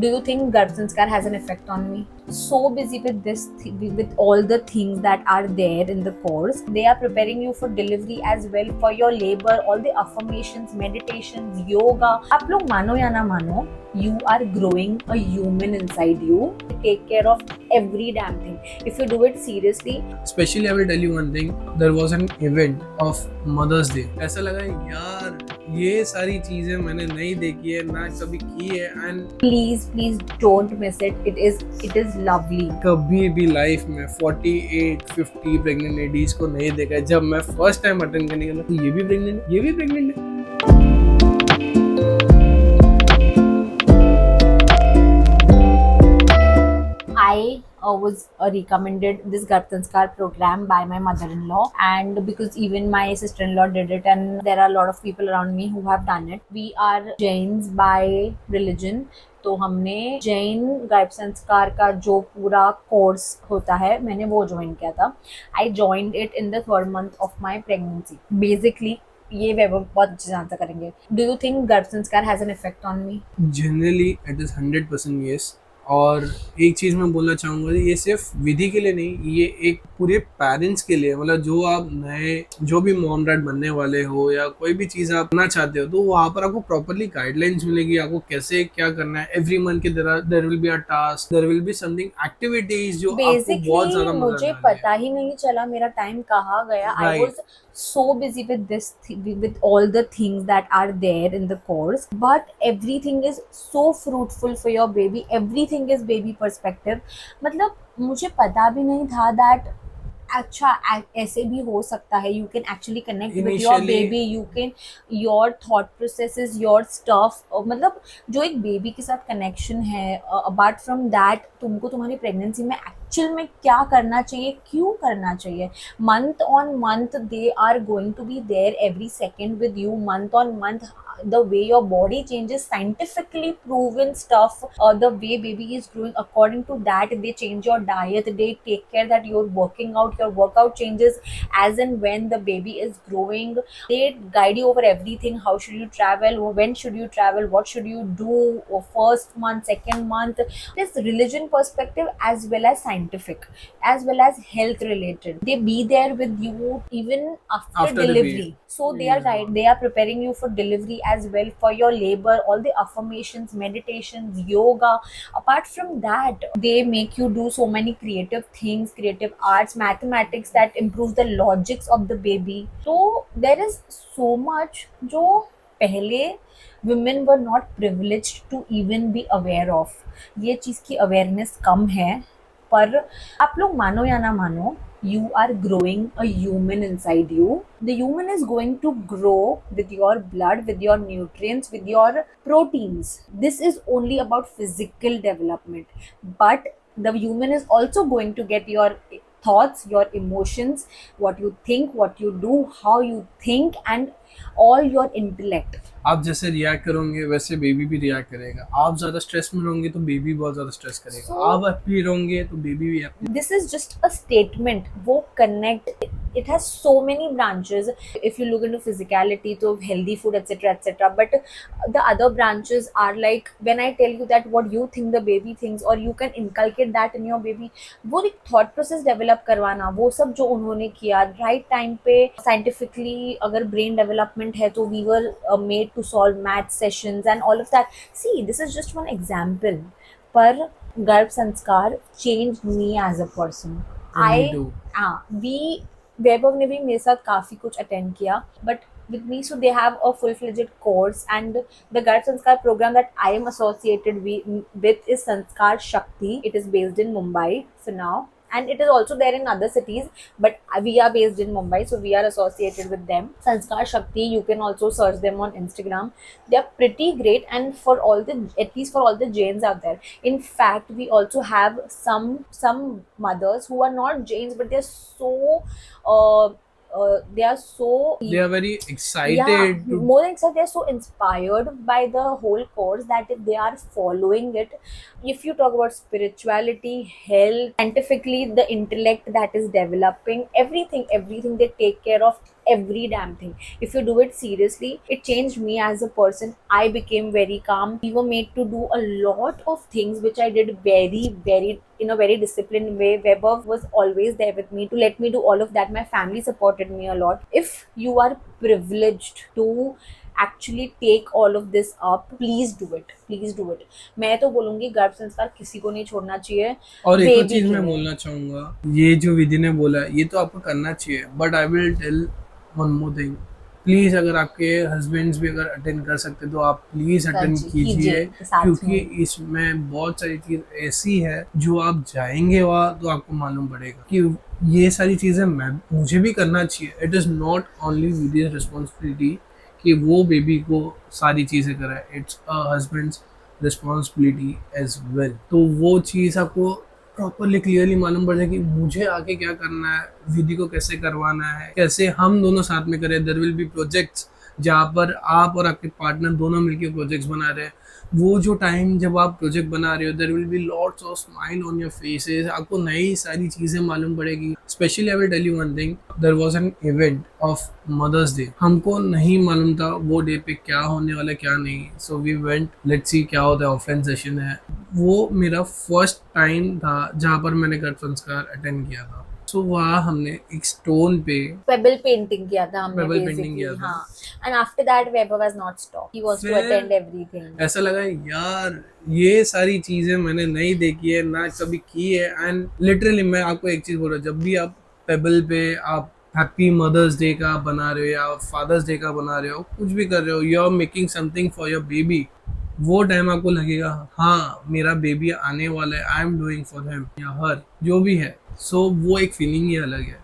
Do you think Garb Sanskar has an effect on me? So busy with with all the things that are there in the course. They are preparing you for delivery as well, for your labor, all the affirmations, meditations, yoga. आप लोग मानो या ना मानो, you are growing a human inside you. Take care of every damn thing. If you do it seriously. Especially I will tell you one thing. There was an event of Mother's Day. ऐसा लगा यार ये सारी चीजें मैंने नहीं देखी है ना कभी की है and please don't miss it. It is lovely. कभी भी लाइफ में 48-50 प्रेग्नेंट लेडीज को नहीं देखा है. जब मैं फर्स्ट टाइम अटेंड करने गया तो ये भी प्रेग्नेंट है, ये भी प्रेग्नेंट है. I was recommended this Garb Sanskar program by my mother-in-law, and because even my sister-in-law did it, and there are a lot of people around me who have done it. We are Jains by religion, तो हमने जैन गर्भ संस्कार का जो पूरा course होता है मैंने वो ज्वाइन किया था. I joined it in the 3rd month of my pregnancy. Basically ये वैभव बहुत अच्छे से आंसर करेंगे. डू यू थिंक गर्भ संस्कार has an effect on me? Generally it is 100% yes. और एक चीज़ मैं बोलना चाहूँगा, ये सिर्फ विधि के लिए नहीं, ये एक पूरे पेरेंट्स के लिए. मतलब जो आप नए जो भी मॉम डैड बनने वाले हो या कोई भी चीज़ आप करना चाहते हो, तो वहाँ पर आपको प्रॉपरली गाइडलाइंस मिलेगी आपको कैसे क्या करना है. एवरी मंथ के there will be a task, there will be something activities जो आपको बहुत ज़्यादा मजा मुझे पता ही नहीं चला मेरा टाइम कहाँ गया. आई Right. was so busy with with all the things that are there in the course, but everything is so fruitful for your baby. Everything is baby perspective. मतलब मुझे पता भी नहीं था that अच्छा ऐसे भी हो सकता है. You can actually connect with your Initially- baby. You can your thought process is your stuff. मतलब जो एक बेबी के साथ कनेक्शन है, अपार्ट फ्रॉम दैट तुमको तुम्हारी प्रेगनेंसी में एक्चुअल में क्या करना चाहिए, क्यों करना चाहिए. Month on month they are going to be there every second with you. Month on month the way your body changes, scientifically proven stuff, the way baby is growing, according to that they change your diet, they take care that you're working out, your workout changes as and when the baby is growing. They guide you over everything. How should you travel, when should you travel, what should you do, first month, second month. This religion perspective as well as scientific as well as health related. They be there with you even after After the delivery. baby. So they are they are preparing you for delivery as well, for your labor, all the affirmations, meditations, yoga. Apart from that, they make you do so many creative things, creative arts, mathematics that improves the logics of the baby. So there is so much जो पहले women were not privileged to even be aware of. ये चीज़ की awareness कम है. पर आप लोग मानो या ना मानो, you are growing a human inside you. The human is going to grow with your blood, with your nutrients, with your proteins. This is only about physical development, but the human is also going to get your thoughts, your emotions, what you think, what you do, how you think, and all your intellect. आप जैसे react करोगे वैसे baby भी react करेगा. आप ज्यादा stress में रहोगे तो बेबी बहुत ज्यादा स्ट्रेस करेगा. So- आप हैप्पी रहोगे तो बेबी भी happy. This is just a statement. वो connect. It has so many branches. If you look into physicality, तो healthy food, etc., etc. But the other branches are like when I tell you that what you think the baby thinks, or you can inculcate that in your baby. वो एक thought process develop करवाना, वो सब जो उन्होंने किया right time पे scientifically. अगर brain development है तो we were made to solve math sessions and all of that. See, this is just one example. पर गर्भ संस्कार changed me as a person. Me too. वैभव ने भी मेरे साथ काफी कुछ अटेंड किया, but with me, so they have a full-fledged course, and the Garb Sanskar program that I am associated with is Sanskar Shakti. It is based in Mumbai for now, and it is also there in other cities, but we are based in Mumbai, so we are associated with them. Sanskar Shakti, you can also search them on Instagram. They are pretty great, and for all the, at least for all the Jains out there. In fact, we also have some mothers who are not Jains, but they are so they They are very excited yeah, to more than excited, they're so inspired by the whole course that if they are following it. If you talk about spirituality, health, scientifically, the intellect that is developing, everything they take care of every damn thing. If you do it seriously, it changed me as a person. I became very calm. We were made to do a lot of things which I did very in a very disciplined way. Weber was always there with me to let me do all of that. My family supported me a lot. If you are privileged to actually take all of this up, please do it, please do it. मैं तो बोलूंगी गर्भ संस्कार किसी को नहीं छोड़ना चाहिए और एक और बेबी चीज के मैं लिए। बोलना चाहूंगा, ये जो विधि ने बोला है, ये तो आपको करना चाहिए, but I will tell one more thing. Please अगर आपके हस्बैंड्स भी अगर अटेंड कर सकते तो आप प्लीज अटेंड कीजिए, साथ क्योंकि में। इसमें बहुत सारी चीज ऐसी है जो आप जाएंगे वहाँ तो आपको मालूम पड़ेगा कि ये सारी चीजें मैं मुझे भी करना चाहिए। It is not only with this responsibility कि वो बेबी को सारी चीजें कराए, it's a husband's responsibility as well. तो वो चीज आपको प्रॉपरली क्लियरली मालूम पड़ जाए कि मुझे आगे क्या करना है, विधि को कैसे करवाना है, कैसे हम दोनों साथ में करें। देयर विल बी प्रोजेक्ट्स जहाँ पर आप और आपके पार्टनर दोनों मिलकर प्रोजेक्ट्स बना रहे हैं। वो जो टाइम जब आप प्रोजेक्ट बना रहे हो, there will be lots of smile on your faces, आपको नई सारी चीजें मालूम पड़ेगी। Specially I will tell you one thing, there was an event of mother's day, हमको नहीं मालूम था वो डे पे क्या होने वाला क्या नहीं, so we went, let's see क्या होता है, ऑफलाइन सेशन है। वो मेरा फर्स्ट टाइम था जहाँ पर मैंने गर्भ संस्कार अटेंड किया था। सो वहाँ हमने एक स्टोन पे पेबल पेंटिंग किया था हमने Pebble painting basically, किया था। हाँ। And after that webinar was not stop, he was to फिर अटेंड एवरीथिंग। ऐसा लगा यार ये सारी चीजें मैंने नहीं देखी है ना कभी की है। एंड लिटरली मैं आपको एक चीज बोल रहा हूँ, जब भी आप पेबल पे आप हैप्पी मदर्स डे का बना रहे हो या फादर्स डे का बना रहे हो, कुछ भी कर रहे हो, you are making something for your baby, वो टाइम आपको लगेगा हाँ मेरा बेबी आने वाला है, I am doing for him या हर, जो भी है। सो वो एक फीलिंग ही अलग है।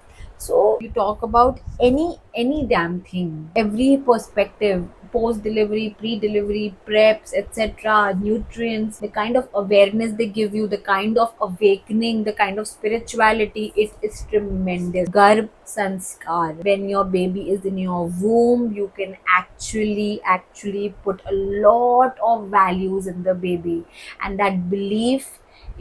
So you talk about any damn thing, every perspective, post delivery, pre delivery, preps, etc., nutrients, the kind of awareness they give you, the kind of awakening, the kind of spirituality, it is tremendous. Garbh sanskar, when your baby is in your womb, you can actually put a lot of values in the baby, and that belief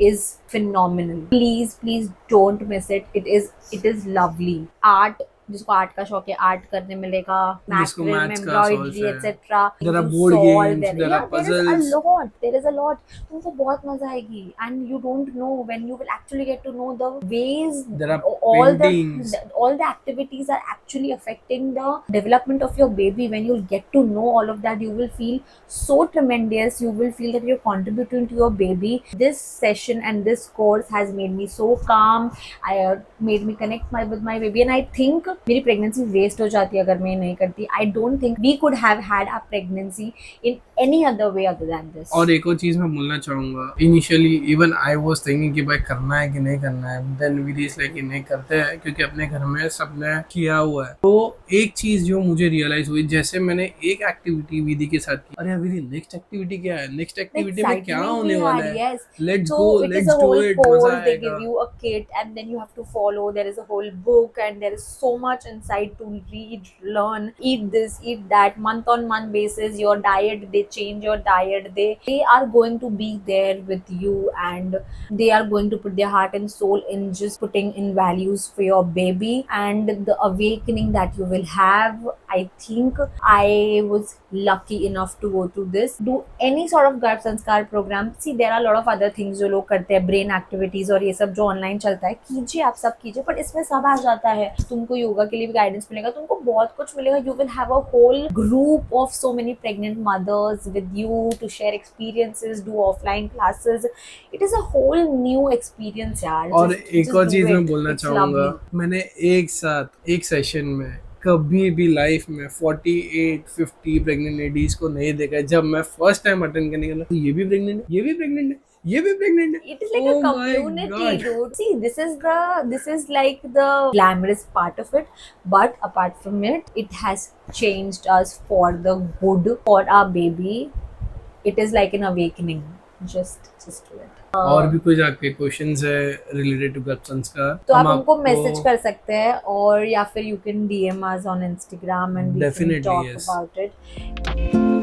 is phenomenal. Please don't miss it. It is lovely. Art, जिसको art का शौक है, art करने मिलेगा, जिसको Markram, maths का शौक embroidery है। Etcetera. There are board games, there are puzzles. There is a lot. तुमको बहुत मजा आएगी, and you don't know when you will actually get to know the ways There are all paintings. all the activities are actually affecting the development of your baby. When you'll get to know all of that, you will feel so tremendous. You will feel that you're contributing to your baby. This session and this course has made me so calm. I made me connect with my baby, and I think मेरी pregnancy waste हो जाती अगर मैं नहीं करती। I don't think we could have had a pregnancy in any other way other than this. और एक और चीज मैं बोलना चाहूंगा, initially even I was thinking कि भाई करना है कि नहीं करना है, देन विधि इज लाइक नहीं करते हैं क्योंकि अपने घर में सबने किया हुआ है। तो एक चीज जो मुझे रियलाइज हुई, जैसे मैंने एक एक्टिविटी विधि के साथ की, अरे विधि नेक्स्ट एक्टिविटी क्या है, नेक्स्ट एक्टिविटी में क्या होने वाला है, let's go, let's do it, मजा they give आएगा। you a kit and then you have to follow. There is a whole book and there is so much inside to read, learn, eat this, eat that, month on month basis. Your diet, they change your diet. They are going to be there with you, and they are going to put their heart and soul in just putting in values for your baby. And the awakening that you will have, I think I was lucky enough to go through this. Do any sort of गर्भ संस्कार program. See, there are a lot of other things जो लोग करते हैं, brain activities और ये सब जो ऑनलाइन चलता है, कीजिए, आप सब कीजिए, पर इसमें सब आ जाता है। तुमको योगा के लिए भी गाइडेंस मिलेगा, तुमको बहुत कुछ मिलेगा। You will have a whole group of so many pregnant mothers with you to share experiences, do offline classes. It is a whole new experience यार। और एक और चीज मैं बोलना चाहूंगा, मैंने एक साथ एक सेशन में कभी भी लाइफ में 48-50 प्रेग्नेंट लेडीज को नहीं देखा है। जब मैं फर्स्ट टाइम अटेंड करने गया तो ये भी प्रेग्नेंट है, ये भी प्रेग्नेंट है, ये भी प्रेग्नेंट है। It is like a community, dude. See, this is like the glamorous part of it, but apart from it, it has changed us for the good, for our baby. It is like an awakening. Just do it. और भी कुछ आपके questions है related to गर्भ संस्कार तो आप हमको मैसेज कर सकते हैं, और या फिर you can DM us on Instagram and we can Definitely, talk yes. about it.